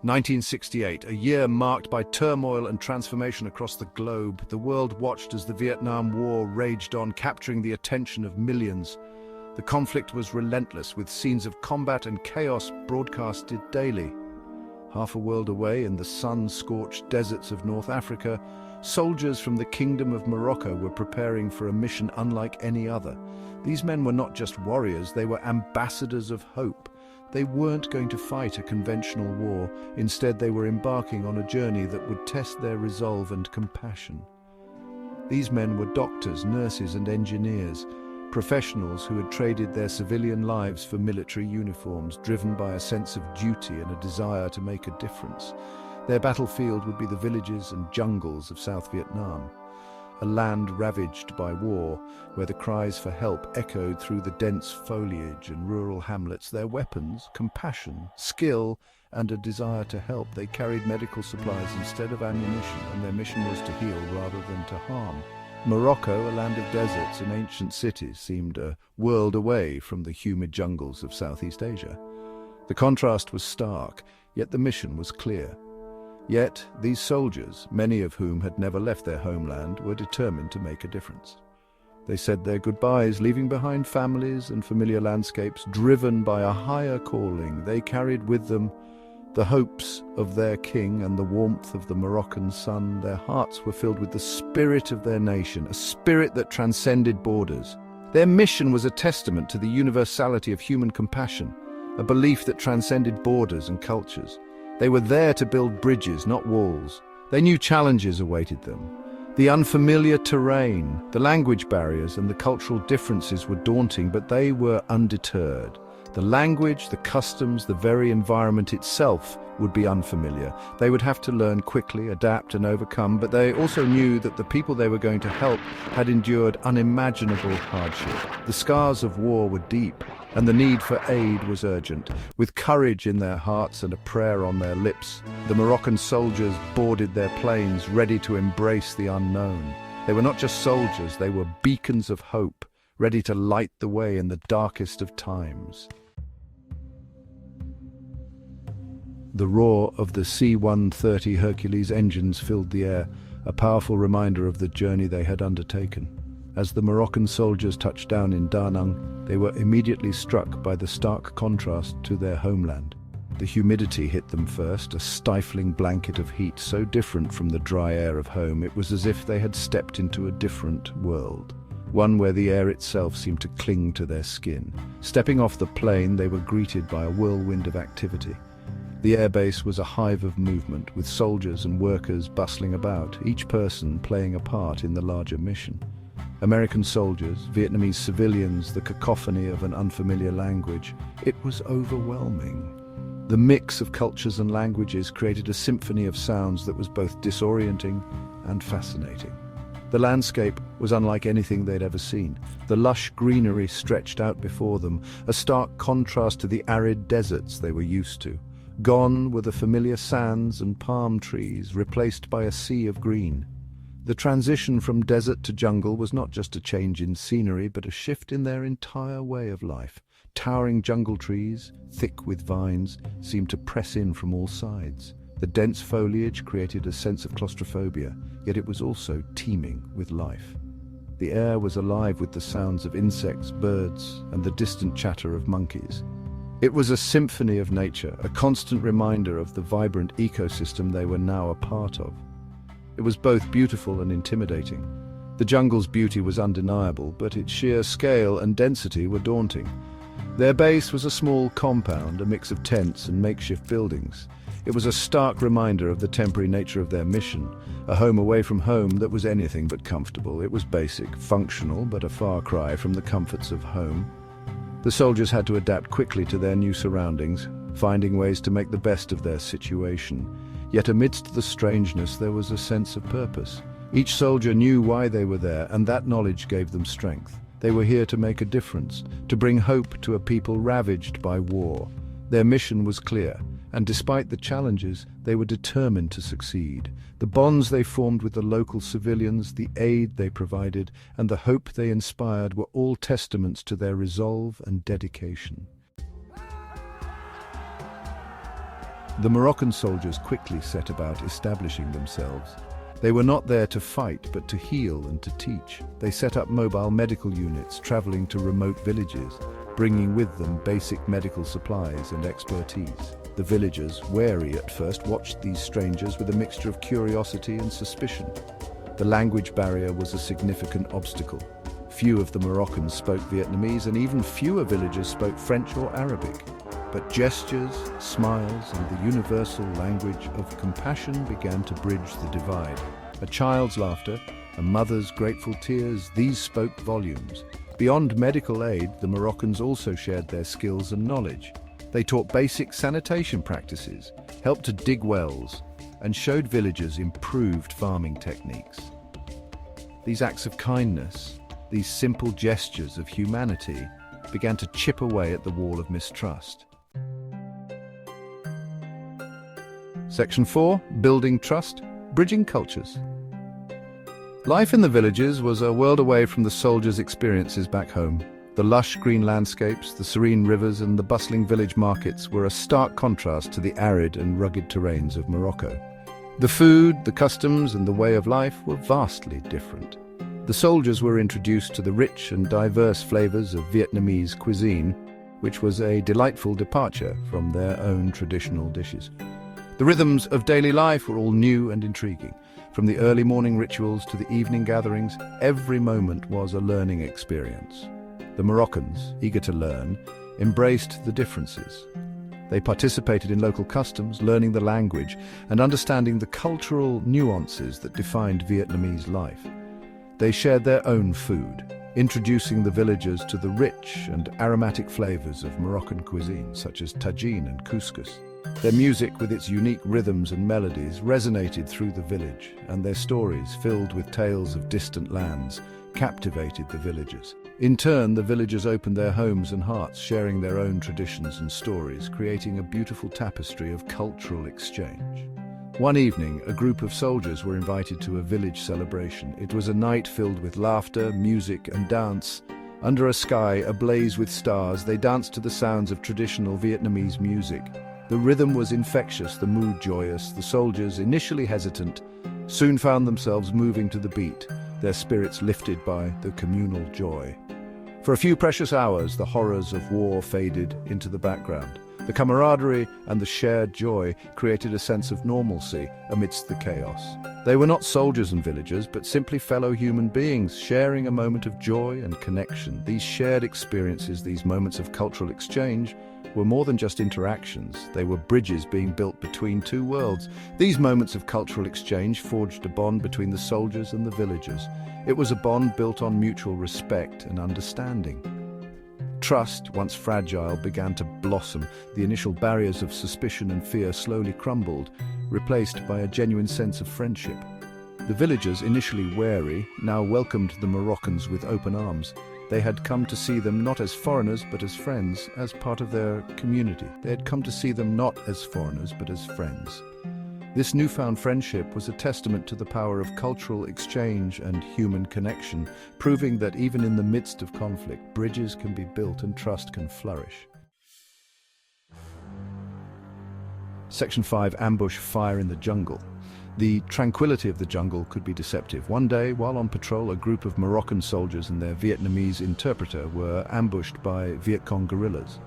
1968, a year marked by turmoil and transformation across the globe. The world watched as the Vietnam War raged on, capturing the attention of millions. The conflict was relentless, with scenes of combat and chaos broadcasted daily. Half a world away, in the sun-scorched deserts of North Africa, soldiers from the Kingdom of Morocco were preparing for a mission unlike any other. These men were not just warriors, they were ambassadors of hope. They weren't going to fight a conventional war. Instead, they were embarking on a journey that would test their resolve and compassion. These men were doctors, nurses, and engineers, professionals who had traded their civilian lives for military uniforms, driven by a sense of duty and a desire to make a difference. Their battlefield would be the villages and jungles of South Vietnam, a land ravaged by war, where the cries for help echoed through the dense foliage and rural hamlets. Their weapons, compassion, skill, and a desire to help. They carried medical supplies instead of ammunition, and their mission was to heal rather than to harm. Morocco, a land of deserts and ancient cities, seemed a world away from the humid jungles of Southeast Asia. The contrast was stark, yet the mission was clear. Yet these soldiers, many of whom had never left their homeland, were determined to make a difference. They said their goodbyes, leaving behind families and familiar landscapes. Driven by a higher calling, they carried with them the hopes of their king and the warmth of the Moroccan sun. Their hearts were filled with the spirit of their nation, a spirit that transcended borders. Their mission was a testament to the universality of human compassion, a belief that transcended borders and cultures. They were there to build bridges, not walls. They knew challenges awaited them. The unfamiliar terrain, the language barriers, and the cultural differences were daunting, but they were undeterred. The language, the customs, the very environment itself would be unfamiliar. They would have to learn quickly, adapt, and overcome, but they also knew that the people they were going to help had endured unimaginable hardship. The scars of war were deep, and the need for aid was urgent. With courage in their hearts and a prayer on their lips, the Moroccan soldiers boarded their planes, ready to embrace the unknown. They were not just soldiers, they were beacons of hope, ready to light the way in the darkest of times. The roar of the C-130 Hercules engines filled the air, a powerful reminder of the journey they had undertaken. As the Moroccan soldiers touched down in Da Nang, they were immediately struck by the stark contrast to their homeland. The humidity hit them first, a stifling blanket of heat so different from the dry air of home. It was as if they had stepped into a different world, one where the air itself seemed to cling to their skin. Stepping off the plane, they were greeted by a whirlwind of activity. The airbase was a hive of movement, with soldiers and workers bustling about, each person playing a part in the larger mission. American soldiers, Vietnamese civilians, the cacophony of an unfamiliar language. It was overwhelming. The mix of cultures and languages created a symphony of sounds that was both disorienting and fascinating. The landscape was unlike anything they'd ever seen. The lush greenery stretched out before them, a stark contrast to the arid deserts they were used to. Gone were the familiar sands and palm trees, replaced by a sea of green. The transition from desert to jungle was not just a change in scenery, but a shift in their entire way of life. Towering jungle trees, thick with vines, seemed to press in from all sides. The dense foliage created a sense of claustrophobia, yet it was also teeming with life. The air was alive with the sounds of insects, birds, and the distant chatter of monkeys. It was a symphony of nature, a constant reminder of the vibrant ecosystem they were now a part of. It was both beautiful and intimidating. The jungle's beauty was undeniable, but its sheer scale and density were daunting. Their base was a small compound, a mix of tents and makeshift buildings. It was a stark reminder of the temporary nature of their mission, a home away from home that was anything but comfortable. It was basic, functional, but a far cry from the comforts of home. The soldiers had to adapt quickly to their new surroundings, finding ways to make the best of their situation. Yet amidst the strangeness, there was a sense of purpose. Each soldier knew why they were there, and that knowledge gave them strength. They were here to make a difference, to bring hope to a people ravaged by war. Their mission was clear, and despite the challenges, they were determined to succeed. The bonds they formed with the local civilians, the aid they provided, and the hope they inspired were all testaments to their resolve and dedication. The Moroccan soldiers quickly set about establishing themselves. They were not there to fight, but to heal and to teach. They set up mobile medical units, traveling to remote villages, bringing with them basic medical supplies and expertise. The villagers, wary at first, watched these strangers with a mixture of curiosity and suspicion. The language barrier was a significant obstacle. Few of the Moroccans spoke Vietnamese, and even fewer villagers spoke French or Arabic. But gestures, smiles, and the universal language of compassion began to bridge the divide. A child's laughter, a mother's grateful tears, these spoke volumes. Beyond medical aid, the Moroccans also shared their skills and knowledge. They taught basic sanitation practices, helped to dig wells, and showed villagers improved farming techniques. These acts of kindness, these simple gestures of humanity, began to chip away at the wall of mistrust. Section 4. Building trust, bridging cultures. Life in the villages was a world away from the soldiers' experiences back home. The lush green landscapes, the serene rivers, and the bustling village markets were a stark contrast to the arid and rugged terrains of Morocco. The food, the customs, and the way of life were vastly different. The soldiers were introduced to the rich and diverse flavors of Vietnamese cuisine, which was a delightful departure from their own traditional dishes. The rhythms of daily life were all new and intriguing. From the early morning rituals to the evening gatherings, every moment was a learning experience. The Moroccans, eager to learn, embraced the differences. They participated in local customs, learning the language and understanding the cultural nuances that defined Vietnamese life. They shared their own food, introducing the villagers to the rich and aromatic flavors of Moroccan cuisine, such as tagine and couscous. Their music, with its unique rhythms and melodies, resonated through the village, and their stories, filled with tales of distant lands, captivated the villagers. In turn, the villagers opened their homes and hearts, sharing their own traditions and stories, creating a beautiful tapestry of cultural exchange. One evening, a group of soldiers were invited to a village celebration. It was a night filled with laughter, music, and dance. Under a sky ablaze with stars, they danced to the sounds of traditional Vietnamese music. The rhythm was infectious, the mood joyous. The soldiers, initially hesitant, soon found themselves moving to the beat, their spirits lifted by the communal joy. For a few precious hours, the horrors of war faded into the background. The camaraderie and the shared joy created a sense of normalcy amidst the chaos. They were not soldiers and villagers, but simply fellow human beings, sharing a moment of joy and connection. These shared experiences, these moments of cultural exchange, were more than just interactions. They were bridges being built between two worlds. These moments of cultural exchange forged a bond between the soldiers and the villagers. It was a bond built on mutual respect and understanding. Trust, once fragile, began to blossom. The initial barriers of suspicion and fear slowly crumbled, replaced by a genuine sense of friendship. The villagers, initially wary, now welcomed the Moroccans with open arms. They had come to see them not as foreigners but as friends, as part of their community. They had come to see them not as foreigners but as friends. This newfound friendship was a testament to the power of cultural exchange and human connection, proving that even in the midst of conflict, bridges can be built and trust can flourish. Section 5. Ambush fire in the jungle. The tranquility of the jungle could be deceptive. One day, while on patrol, a group of Moroccan soldiers and their Vietnamese interpreter were ambushed by Viet Cong guerrillas.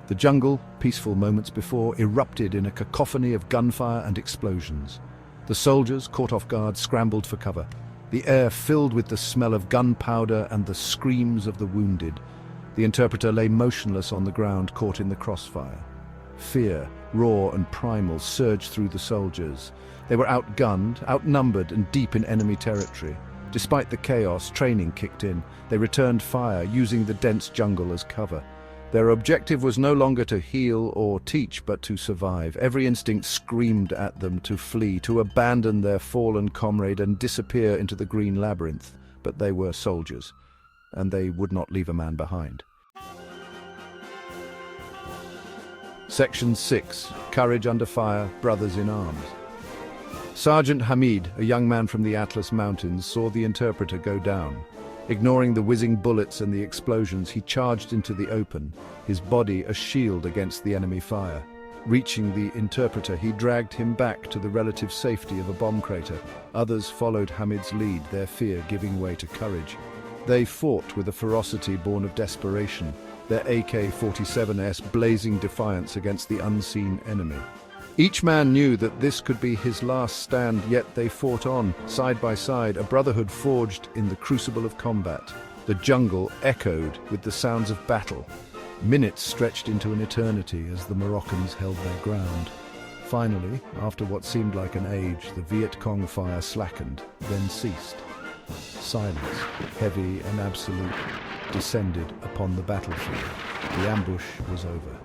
The jungle, peaceful moments before, erupted in a cacophony of gunfire and explosions. The soldiers, caught off guard, scrambled for cover. The air filled with the smell of gunpowder and the screams of the wounded. The interpreter lay motionless on the ground, caught in the crossfire. Fear, raw and primal, surged through the soldiers. They were outgunned, outnumbered, and deep in enemy territory. Despite the chaos, training kicked in. They returned fire, using the dense jungle as cover. Their objective was no longer to heal or teach, but to survive. Every instinct screamed at them to flee, to abandon their fallen comrade and disappear into the green labyrinth. But they were soldiers, and they would not leave a man behind. Section 6. Courage under fire, brothers in arms. Sergeant Hamid, a young man from the Atlas Mountains, saw the interpreter go down. Ignoring the whizzing bullets and the explosions, he charged into the open, his body a shield against the enemy fire. Reaching the interpreter, he dragged him back to the relative safety of a bomb crater. Others followed Hamid's lead, their fear giving way to courage. They fought with a ferocity born of desperation, their AK-47s blazing defiance against the unseen enemy. Each man knew that this could be his last stand, yet they fought on, side by side, a brotherhood forged in the crucible of combat. The jungle echoed with the sounds of battle. Minutes stretched into an eternity as the Moroccans held their ground. Finally, after what seemed like an age, the Viet Cong fire slackened, then ceased. Silence, heavy and absolute, descended upon the battlefield. The ambush was over.